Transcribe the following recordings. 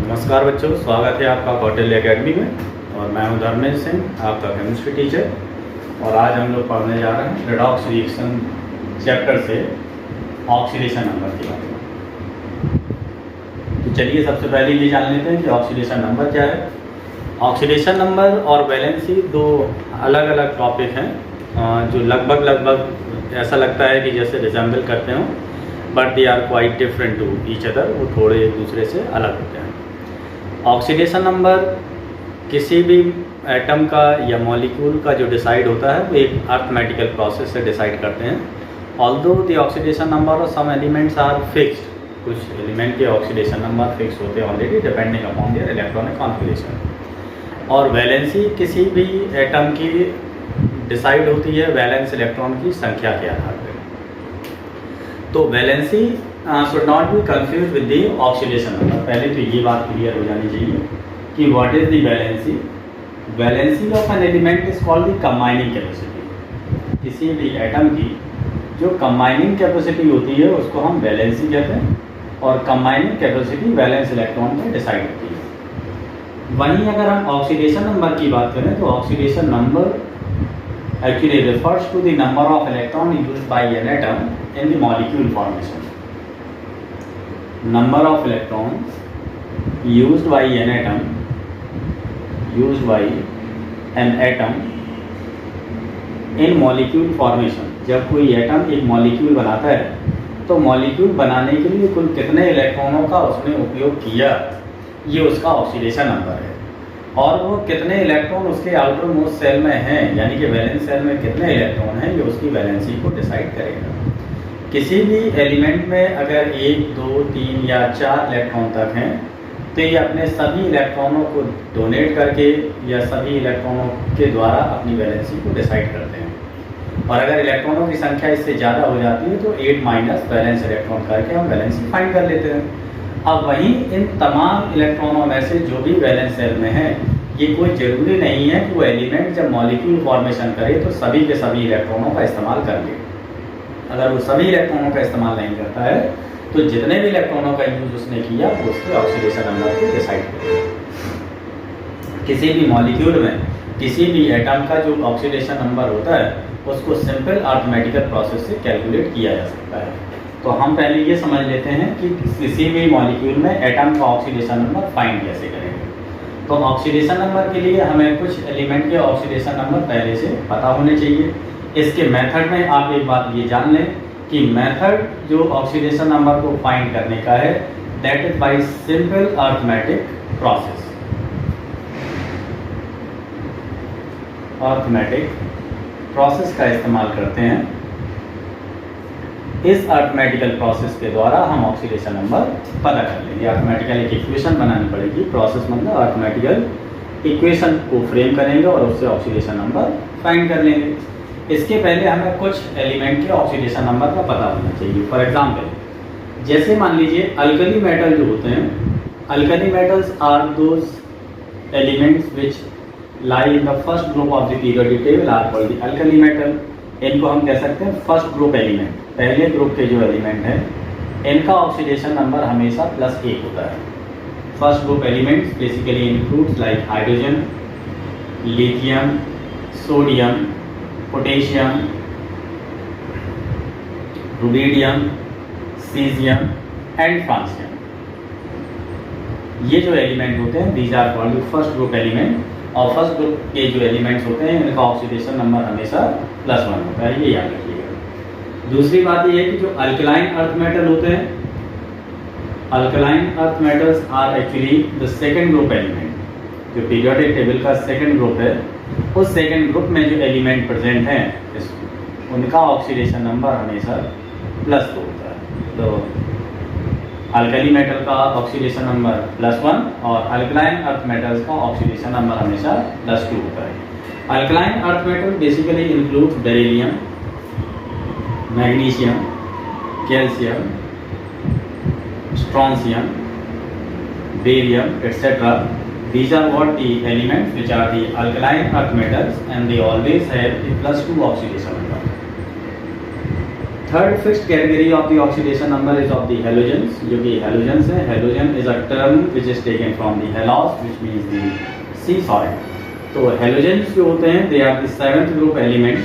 नमस्कार बच्चों, स्वागत है आपका कौटिल्य एकेडमी में। और मैं हूं धर्मेश सिंह, आपका केमिस्ट्री टीचर। और आज हम लोग पढ़ने जा रहे हैं रेडॉक्स रिएक्शन चैप्टर से ऑक्सीडेशन नंबर के बारे में। तो चलिए सबसे पहले ये जान लेते हैं कि ऑक्सीडेशन नंबर क्या है। ऑक्सीडेशन नंबर और वैलेंसी दो अलग अलग टॉपिक हैं जो लगभग ऐसा लगता है कि जैसे रिजेंबल करते हों, but they are quite different to each other. वो थोड़े एक दूसरे से अलग होते हैं। ऑक्सीडेशन नंबर किसी भी एटम का या मॉलिक्यूल का जो डिसाइड होता है वो एक अर्थमेटिकल प्रोसेस से डिसाइड करते हैं। ऑल्दो द ऑक्सीडेशन नंबर और सम एलिमेंट्स आर फिक्स्ड, कुछ एलिमेंट के ऑक्सीडेशन नंबर फिक्स होते हैं already depending upon their electronic configuration. और वैलेंसी किसी भी एटम की डिसाइड होती है वैलेंस इलेक्ट्रॉन की संख्या के आधार पर। तो valency should not be confuse with the oxidation number. पहले तो ये बात क्लियर हो जानी चाहिए कि what is the valency. Valency of an element is called the combining capacity. किसी भी एटम की जो कंबाइनिंग कैपेसिटी होती है उसको हम वैलेंसी कहते हैं, और कंबाइनिंग कैपेसिटी वैलेंस इलेक्ट्रॉन में डिसाइड होती है। वहीं अगर हम ऑक्सीडेशन नंबर की बात करें तो oxidation number actually refers to the number of electron used by an atom in the molecule formation. Number of electrons used by an atom in molecule formation. जब कोई एटम एक मॉलिक्यूल बनाता है तो मॉलिक्यूल बनाने के लिए कुल कितने इलेक्ट्रॉनों का उसने उपयोग किया, ये उसका ऑक्सीडेशन नंबर है। और वो कितने इलेक्ट्रॉन उसके आउटर मोस्ट सेल में हैं, यानी कि वैलेंस सेल में कितने इलेक्ट्रॉन हैं, ये उसकी वैलेंसी को डिसाइड करेगा। किसी भी एलिमेंट में अगर 1, 2, 3 या 4 इलेक्ट्रॉन तक हैं तो ये अपने सभी इलेक्ट्रॉनों को डोनेट करके या सभी इलेक्ट्रॉनों के द्वारा अपनी वैलेंसी को डिसाइड करते हैं। और अगर इलेक्ट्रॉनों की संख्या इससे ज़्यादा हो जाती है तो 8 माइनस वैलेंस इलेक्ट्रॉन करके हम वैलेंसी फाइंड कर लेते हैं। अब वहीं इन तमाम इलेक्ट्रॉनों में से जो भी वैलेंस सेल में है, ये कोई ज़रूरी नहीं है कि वो एलिमेंट जब मॉलिक्यूल फॉर्मेशन करे तो सभी के सभी इलेक्ट्रॉनों का इस्तेमाल कर ले। अगर वो सभी इलेक्ट्रॉनों का इस्तेमाल नहीं करता है तो जितने भी इलेक्ट्रॉनों का यूज उसने किया वो उसके ऑक्सीडेशन नंबर को डिसाइड करेगा। किसी भी मॉलिक्यूल में किसी भी एटम का जो ऑक्सीडेशन नंबर होता है उसको सिंपल अर्थमेटिकल प्रोसेस से कैलकुलेट किया जा सकता है। तो हम पहले ये समझ लेते हैं कि किसी भी मॉलिक्यूल में एटम का ऑक्सीडेशन नंबर फाइंड कैसे करेंगे। तो ऑक्सीडेशन नंबर के लिए हमें कुछ एलिमेंट के ऑक्सीडेशन नंबर पहले से पता होने चाहिए। इसके मेथड में आप एक बात ये जान लें कि मेथड जो ऑक्सीडेशन नंबर को फाइंड करने का है that is by simple arithmetic process. Arithmetic process का इस्तेमाल करते हैं। इस अर्थमेटिकल प्रोसेस के द्वारा हम ऑक्सीडेशन नंबर पता कर लेंगे। अर्थमेटिकल एक इक्वेशन बनानी पड़ेगी। प्रोसेस मतलब अर्थमेटिकल इक्वेशन को फ्रेम करेंगे और उससे ऑक्सीडेशन नंबर फाइंड कर लेंगे। इसके पहले हमें कुछ एलिमेंट के ऑक्सीडेशन नंबर का पता होना चाहिए। फॉर एग्जांपल जैसे मान लीजिए अल्कली मेटल जो होते हैं, alkali metals are those elements which lie in the first group of the periodic table are called the alkali metal. इनको हम कह सकते हैं फर्स्ट ग्रुप एलिमेंट। पहले ग्रुप के जो एलिमेंट हैं इनका ऑक्सीडेशन नंबर हमेशा +1 होता है। First group elements basically includes like hydrogen, lithium, sodium, potassium, rubidium, caesium and francium. ये जो एलिमेंट होते हैं these are called first group element. और फर्स्ट ग्रुप के जो एलिमेंट्स होते हैं इनका ऑक्सीडेशन नंबर हमेशा +1 होता है, ये याद रखिएगा। दूसरी बात ये है कि जो अल्कलाइन अर्थ मेटल होते हैं, alkaline earth metals are actually the second group element. जो पीरियोडिक टेबल का सेकेंड ग्रुप है उस सेकेंड ग्रुप में जो एलिमेंट प्रेजेंट हैं उनका ऑक्सीडेशन नंबर हमेशा +2 होता है। तो अल्कली मेटल का ऑक्सीडेशन नंबर +1 और अल्कलाइन अर्थ मेटल्स का ऑक्सीडेशन नंबर हमेशा +2 होता है। Alkaline earth metal basically includes beryllium, magnesium, calcium, strontium, barium etc. These are what the elements which are the alkaline earth metals and they always have the +2 oxidation number. Third fixed category of the oxidation number is of the halogens, जो कि halogens है। Halogen is a term which is taken from the halos which means the sea salt. तो halogens जो होते हैं they are the 7th group element,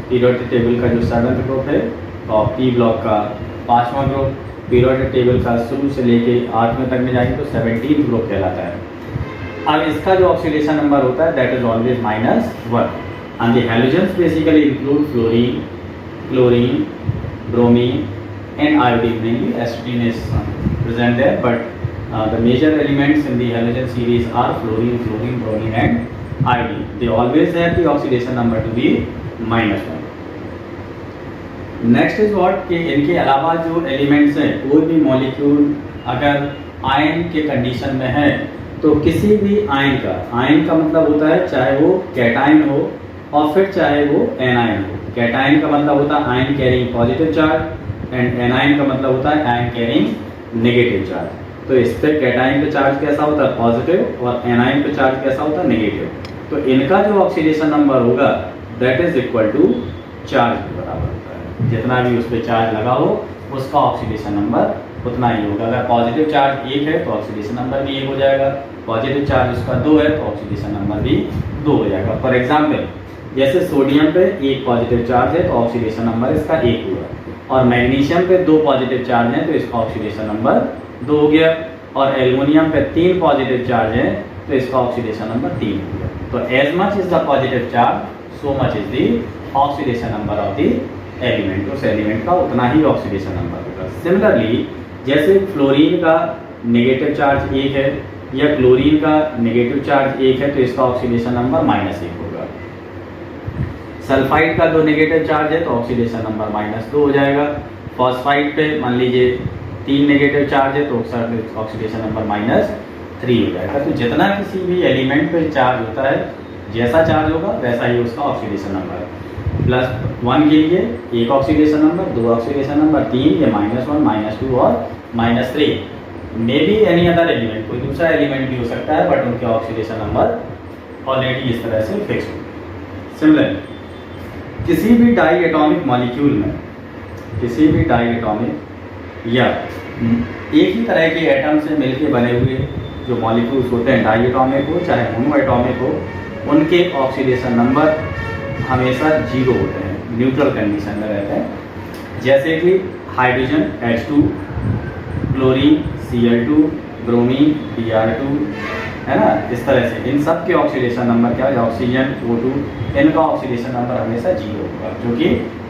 periodic table का जो 7th group है, और पी ब्लॉक का 5वां ग्रुप, पीरियोडिक टेबल का शुरू से लेके 8वें तक में जाएंगे तो 17th ग्रुप कहलाता है। अब इसका जो ऑक्सीडेशन नंबर होता है that is always -1 and the halogens basically include fluorine, chlorine, bromine and iodine, mainly acetylene is present there, but the major elements in the halogen series are fluorine, bromine and iodine. They always have the oxidation number to be -1. Next is what कि इनके अलावा जो elements हैं, कोई भी molecule अगर ion के condition में है तो किसी भी आयन का मतलब होता है चाहे वो कैटायन हो और फिर चाहे वो एनायन हो। कैटायन का मतलब होता है ion carrying positive charge and anion का मतलब होता है आयन कैरिंग नेगेटिव चार्ज। तो इस पे कैटायन पे चार्ज कैसा होता है पॉजिटिव और एनायन पे चार्ज कैसा होता है नेगेटिव। तो इनका जो ऑक्सीडेशन नंबर होगा that is equal to charge के बराबर होता है। जितना भी उस पर चार्ज लगा हो उसका ऑक्सीडेशन नंबर उतना ही होगा। अगर पॉजिटिव चार्ज 1 है तो ऑक्सीडेशन नंबर भी 1 हो जाएगा, पॉजिटिव चार्ज उसका 2 है तो ऑक्सीडेशन नंबर भी 2 हो जाएगा। फॉर एग्जाम्पल जैसे सोडियम पे 1 पॉजिटिव चार्ज है तो ऑक्सीडेशन नंबर इसका 1 हुआ, और मैग्नीशियम पे 2 पॉजिटिव चार्ज हैं तो इसका ऑक्सीडेशन नंबर 2 हो गया, और एल्युमिनियम पे 3 पॉजिटिव चार्ज हैं तो इसका ऑक्सीडेशन नंबर 3 हो गया। तो as much is the positive charge so much is the oxidation number of the element. उस एलिमेंट का उतना ही ऑक्सीडेशन नंबर होगा। सिमिलरली जैसे फ्लोरीन का नेगेटिव चार्ज 1 है या क्लोरीन का नेगेटिव चार्ज 1 है तो इसका ऑक्सीडेशन नंबर -1 होगा। सल्फाइड का 2 नेगेटिव चार्ज है तो ऑक्सीडेशन नंबर -2 हो जाएगा। फॉस्फाइड पे मान लीजिए 3 नेगेटिव चार्ज है तो ऑक्सीडेशन नंबर -3 हो जाएगा। तो जितना किसी भी एलिमेंट पे चार्ज होता है, जैसा चार्ज होगा वैसा ही उसका ऑक्सीडेशन नंबर। +1 के लिए 1 ऑक्सीडेशन नंबर, 2 ऑक्सीडेशन नंबर, 3 या -1, -2 और -3। May be any other element, कोई दूसरा एलिमेंट भी हो सकता है बट उनके ऑक्सीडेशन नंबर ऑलरेडी इस तरह से फिक्स हो। सिमिलरली किसी भी डाई एटॉमिक मॉलिक्यूल में, किसी भी डाई एटॉमिक या एक ही तरह के एटम से मिलके बने हुए जो मॉलिक्यूल्स होते हैं, डाई एटॉमिक हो चाहे मोनो एटॉमिक हो, उनके ऑक्सीडेशन नंबर हमेशा 0 होते हैं, न्यूट्रल कंडीशन में रहते हैं। जैसे कि hydrogen H2, chlorine Cl2, bromine Br2, है ना, इस तरह से इन सब के ऑक्सीडेशन नंबर क्या है, ऑक्सीजन O2, इनका ऑक्सीडेशन नंबर हमेशा 0 होगा, क्योंकि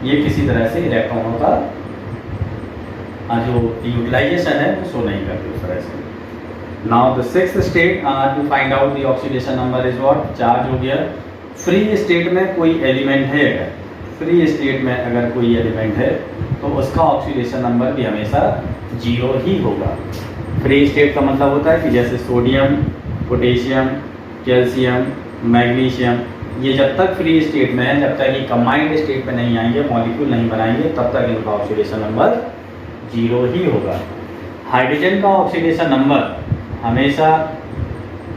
ये किसी तरह से इलेक्ट्रॉनों का जो यूटिलाइजेशन है वो शो नहीं करते उस तरह से। Now the 6th state to find out the oxidation number is what, charge हो गया। फ्री स्टेट में कोई एलिमेंट है, फ्री स्टेट में अगर कोई एलिमेंट है तो उसका ऑक्सीडेशन नंबर भी हमेशा 0 ही होगा। फ्री स्टेट का मतलब होता है कि जैसे सोडियम, पोटेशियम, कैल्शियम, मैग्नीशियम, ये जब तक फ्री स्टेट में है, जब तक ये कंबाइंड स्टेट में नहीं आएंगे, मॉलिक्यूल नहीं बनाएंगे, तब तक इनका ऑक्सीडेशन नंबर 0 ही होगा। हाइड्रोजन का ऑक्सीडेशन नंबर हमेशा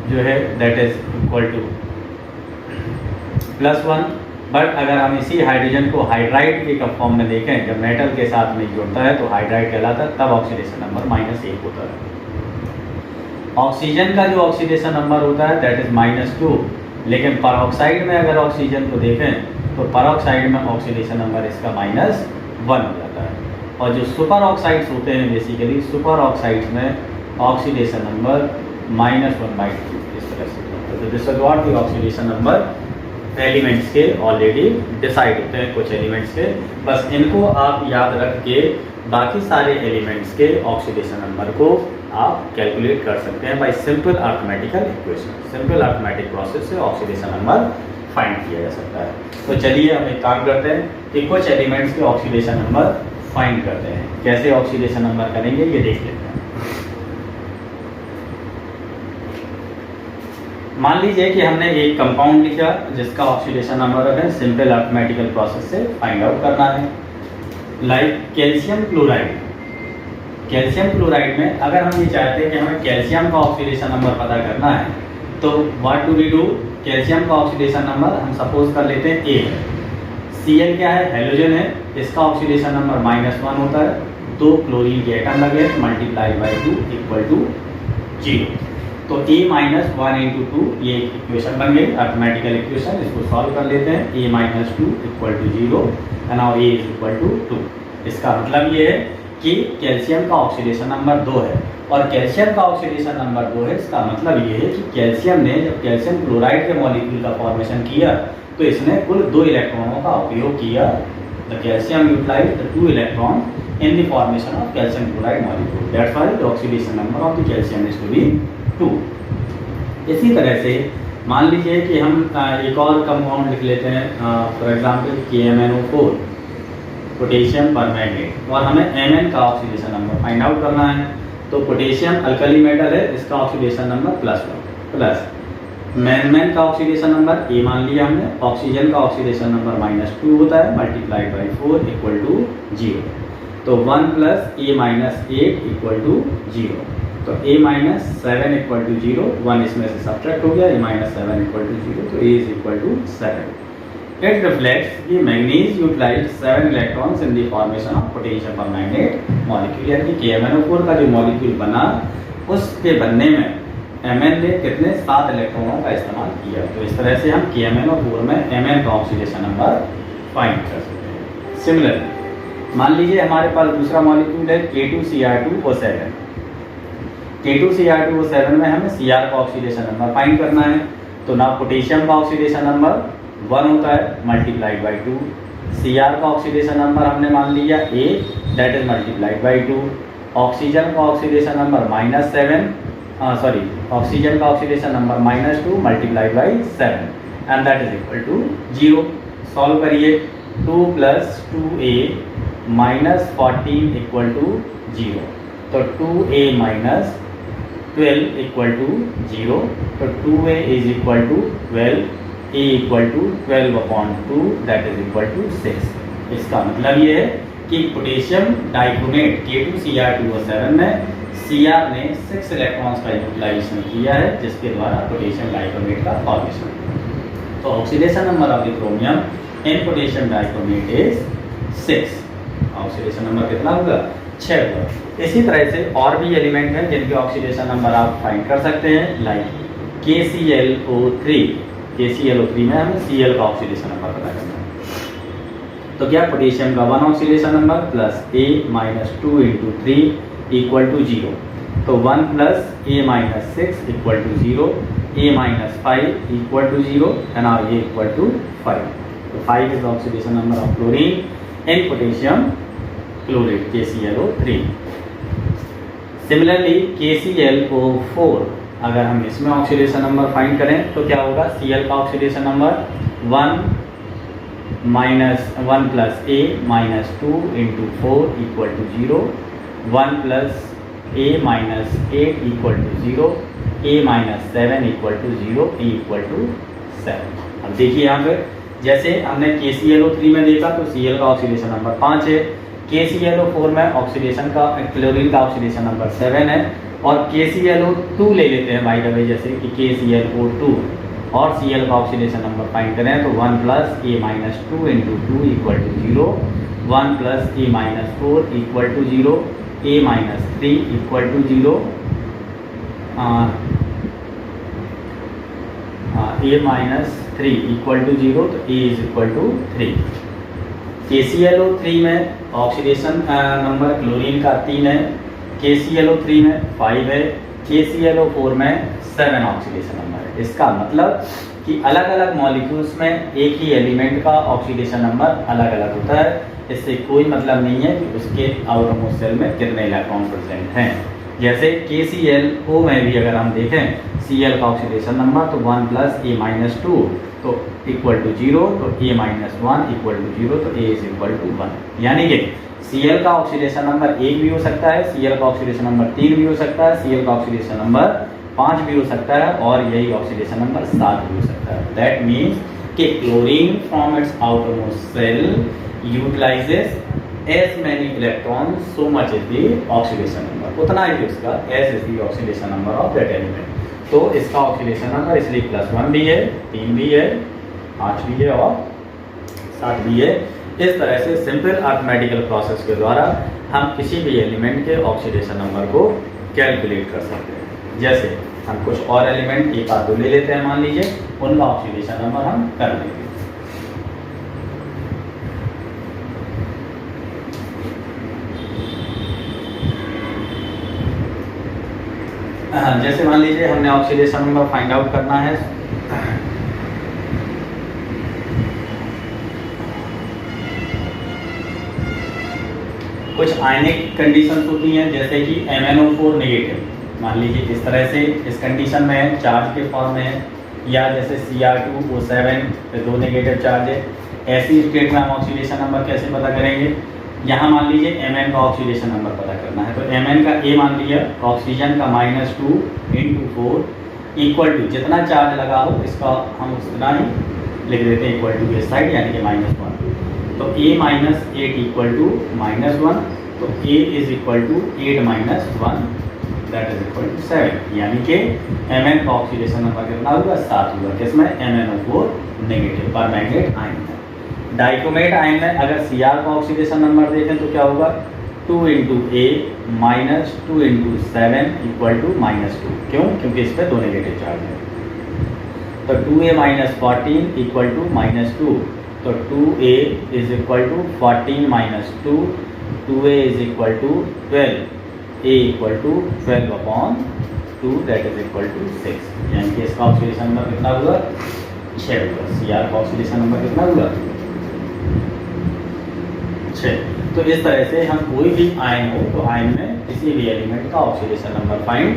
जो है that is equal to +1, but अगर हम इसी हाइड्रोजन को हाइड्राइड के फॉर्म में देखें, जब मेटल के साथ में जुड़ता है तो हाइड्राइड कहलाता है, तब ऑक्सीडेशन नंबर -1 होता है। ऑक्सीजन का जो ऑक्सीडेशन नंबर होता है दैट इज -2, लेकिन परऑक्साइड में अगर ऑक्सीजन को देखें तो परऑक्साइड में ऑक्सीडेशन नंबर इसका -1 हो जाता है। और जो सुपर ऑक्साइड्स होते हैं, बेसिकली सुपर ऑक्साइड्स में ऑक्सीडेशन नंबर -1/2 इस तरह से। तो this is what the oxidation number elements के ऑलरेडी डिसाइड होते हैं, कुछ एलिमेंट्स के, बस इनको आप याद रख के बाकी सारे एलिमेंट्स के ऑक्सीडेशन नंबर को आप कैलकुलेट कर सकते हैं bye simple arithmetical equation. Simple arithmetic process से ऑक्सीडेशन नंबर फाइंड किया जा सकता है। तो चलिए हम एक काम करते हैं कि कुछ एलिमेंट्स के ऑक्सीडेशन नंबर फाइंड करते हैं। कैसे ऑक्सीडेशन नंबर करेंगे ये देख लेते हैं। मान लीजिए कि हमने एक कंपाउंड लिखा जिसका ऑक्सीडेशन नंबर है सिंपल अर्थमेटिकल प्रोसेस से फाइंड आउट करना है, like calcium chloride. Calcium chloride में अगर हम ये चाहते हैं कि हमें कैल्शियम का ऑक्सीडेशन नंबर पता करना है तो what do we do, calcium का ऑक्सीडेशन नंबर हम सपोज कर लेते हैं A। Cl क्या है, हेलोजन है, इसका ऑक्सीडेशन नंबर -1 होता है, 2 क्लोरीन के एटम लगे मल्टीप्लाई बाई 2 इक्वल टू 0। तो A - 1 × 2 ये इक्वेशन बन गई, अर्थमेटिकल इक्वेशन। इसको सॉल्व कर लेते हैं। A - 2 equal to 0 and now A is equal to 2। इसका मतलब ये है कि कैल्शियम का ऑक्सीडेशन नंबर 2 है, और कैल्शियम का ऑक्सीडेशन नंबर 2 है। इसका मतलब ये है कि कैल्शियम ने जब कैल्शियम क्लोराइड के मॉलिक्यूल का फॉर्मेशन किया तो इसने कुल 2 इलेक्ट्रॉनों का उपयोग किया। The calcium utilise the 2 electron in the formation of calcium chloride molecule, that's why the oxidation number of the calcium is to be 2। इसी तरह से मान लीजिए कि हम एक और कंपाउंड लिख लेते हैं, for example KMnO4 potassium permanganate, और हमें Mn का ऑक्सीडेशन नंबर फाइंड आउट करना है। तो पोटेशियम अल्कली मेटल है, इसका ऑक्सीडेशन नंबर +1 प्लस मैन का ऑक्सीडेशन नंबर A मान लिया हमने, ऑक्सीजन का ऑक्सीडेशन नंबर -2 होता है मल्टीप्लाइड बाई 4 इक्वल टू 0। तो 1 + A - 8 इक्वल टू 0। तो A - 7 इक्वल टू 0, 1 इसमें से सब्ट्रैक्ट हो गया, A - 7 इक्वल टू 0, तो A is equal to 7। It reflects कि manganese utilize 7 electrons in the formation of potassium permanganate molecule, यानी कि KMnO4 का जो मॉलिक्यूल बना उसके बनने में Mn ने कितने 7 इलेक्ट्रॉनों का इस्तेमाल किया। तो इस तरह से हम KMnO4 में Mn का ऑक्सीडेशन नंबर फाइंड कर सकते हैं। सिमिलरली मान लीजिए हमारे पास दूसरा मॉलिक्यूल है K2Cr2O7। K2Cr2O7 में हमें Cr का ऑक्सीडेशन नंबर फाइंड करना है। तो ना पोटेशियम का ऑक्सीडेशन नंबर 1 होता है मल्टीप्लाइड बाई 2, Cr का ऑक्सीडेशन नंबर हमने मान लिया A, that is multiplied by 2। Oxygen का ऑक्सीडेशन नंबर ऑक्सीजन का oxidation number -2 multiplied by 7 and that is equal to 0। Solve करिए, 2 + 2A - 14 इक्वल टू 0। तो 2A - 12 इक्वल टू 0। तो 2A is equal to 12, A equal to 12/2 that is equal to 6। इसका मतलब ये है कि पोटेशियम डाइक्रोमेट K2Cr2O7 में Cr ने 6 इलेक्ट्रॉन्स का यूटिलाइजेशन किया है, जिसके द्वारा पोटेशियम डाइक्रोमेट का फॉर्मेशन। तो oxidation number of the chromium in potassium dichromate is 6। Oxidation number कितना होगा, 6 होगा। इसी तरह से और भी एलिमेंट हैं जिनके ऑक्सीडेशन नंबर आप फाइंड कर सकते हैं, लाइक KClO3। KClO3 में हमें Cl का ऑक्सीडेशन नंबर पता करना है। तो क्या पोटेशियम का 1 oxidation number plus A - 2 × 3 equal to 0। तो 1 + A - 6 equal to 0, A - 5 equal to 0 and now A equal to 5। तो 5 is oxidation number of chlorine in potassium chlorate KClO3। Similarly KClO4 अगर हम इसमें ऑक्सीडेशन नंबर फाइंड करें तो क्या होगा, Cl का oxidation number 1 + A - 2 × 4 equal to 0, 1 + A - 8 equal to 0, A - 7 equal to 0, A equal to 7। अब देखिए यहाँ पे जैसे हमने KClO3 में देखा तो Cl का ऑक्सीडेशन नंबर 5 है, KClO4 में ऑक्सीडेशन का क्लोरीन का ऑक्सीडेशन नंबर 7 है, और KClO2 ले लेते हैं बाय द वे, जैसे कि KClO2 और Cl का ऑक्सीडेशन नंबर फाइंड करें तो 1 + A - 2 × 2 equal to 0, 1 + A - 4 equal to 0, A - 3 equal to 0, A - 3 equal to 0, तो A is equal to 3। KClO3 में ऑक्सीडेशन नंबर क्लोरीन का 3 है, KClO3 में 5 है, KClO4 में 7 ऑक्सीडेशन नंबर है। इसका मतलब कि अलग अलग मॉलिक्यूल्स में एक ही एलिमेंट का ऑक्सीडेशन नंबर अलग अलग होता है। इससे कोई मतलब नहीं है कि उसके आउटरमोस्ट सेल में कितने इलेक्ट्रॉन प्रेजेंट हैं। जैसे KClO में भी अगर हम देखें Cl का ऑक्सीडेशन नंबर तो 1 + A - 2 तो इक्वल टू 0, तो A - 1 इक्वल टू 0, तो A इज इक्वल टू 1। यानी कि Cl का ऑक्सीडेशन नंबर 1 भी हो सकता है, Cl का ऑक्सीडेशन नंबर 3 भी हो सकता है, Cl का ऑक्सीडेशन नंबर 5 भी हो सकता है, और यही ऑक्सीडेशन नंबर 7 भी हो सकता है। दैट मीन्स कि chlorine from its outermost shell utilises as many electrons so much is the oxidation number, उतना ही उसका as is the oxidation number of that element। तो इसका ऑक्सीडेशन नंबर इसलिए +1 भी है, 3 भी है, 8 भी है और साथ भी है। इस तरह से सिंपल अर्थमेटिकल प्रोसेस के द्वारा हम किसी भी एलिमेंट के ऑक्सीडेशन नंबर को कैलकुलेट कर सकते हैं। जैसे हम कुछ और एलिमेंट एक आध दो ले लेते हैं, मान लीजिए, उनका ऑक्सीडेशन नंबर हम कर लेंगे। जैसे मान लीजिए हमने ऑक्सीडेशन नंबर फाइंड आउट करना है। कुछ आयनिक कंडीशंस होती हैं, जैसे कि MnO4 नेगेटिव, मान लीजिए इस तरह से इस कंडीशन में है, चार्ज के फॉर्म में है, या जैसे Cr2O7 दो नेगेटिव चार्ज है। ऐसी स्टेट में हम ऑक्सीडेशन नंबर कैसे पता करेंगे? यहाँ मान लीजिए Mn का ऑक्सीडेशन नंबर पता करना है, तो Mn का A मान लिया, ऑक्सीजन का -2 × 4 इक्वल टू जितना चार्ज लगा हो इसका हम उतना ही लिख देते हैं, इक्वल टू के साइड, यानी कि -1। तो A - 8 इक्वल टू -1, तो A is equal to 8 - 1 that is equal to 7, यानी कि Mn का ऑक्सीडेशन नंबर कितना हुआ? 7 हुआ। किसमें? MnO4 नेगेटिव पर मैग्नेट आयन में। डाइक्रोमेट आयन में अगर Cr का ऑक्सीडेशन नंबर देखें तो क्या होगा? 2 × A - 2 × 7 इक्वल टू -2। क्यों? क्योंकि इस पर दो नेगेटिव चार्ज है। तो 2A - 14 इक्वल टू -2, तो 2A is equal to 14 - 2, 2A is equal to 12, A equal to 12/2 that is equal to 6, यानी कि इसका ऑक्सीडेशन नंबर कितना हुआ? 6 हुआ। Cr का ऑक्सीडेशन नंबर कितना हुआ? 6। तो इस तरह से हम कोई भी आयन हो तो आयन में किसी भी एलिमेंट का ऑक्सीडेशन नंबर फाइंड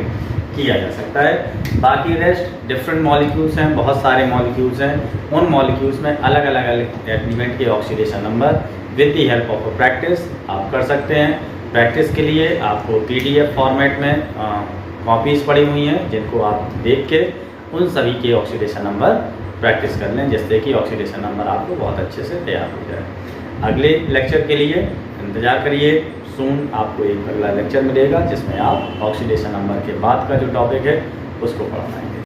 किया जा सकता है। बाकी रेस्ट डिफरेंट मॉलिक्यूल्स हैं, बहुत सारे मॉलिक्यूल्स हैं, उन मॉलिक्यूल्स में अलग अलग एलिमेंट के oxidation number with the help of a practice आप कर सकते हैं। प्रैक्टिस के लिए आपको PDF फॉर्मेट में कॉपीज़ पड़ी हुई हैं, जिनको आप देख के उन सभी के ऑक्सीडेशन नंबर प्रैक्टिस कर लें, जिससे कि ऑक्सीडेशन नंबर आपको बहुत अच्छे से तैयार हो जाए। अगले लेक्चर के लिए इंतज़ार करिए। सून आपको एक अगला लेक्चर मिलेगा जिसमें आप ऑक्सीडेशन नंबर के बाद का जो टॉपिक है उसको पढ़ाएंगे।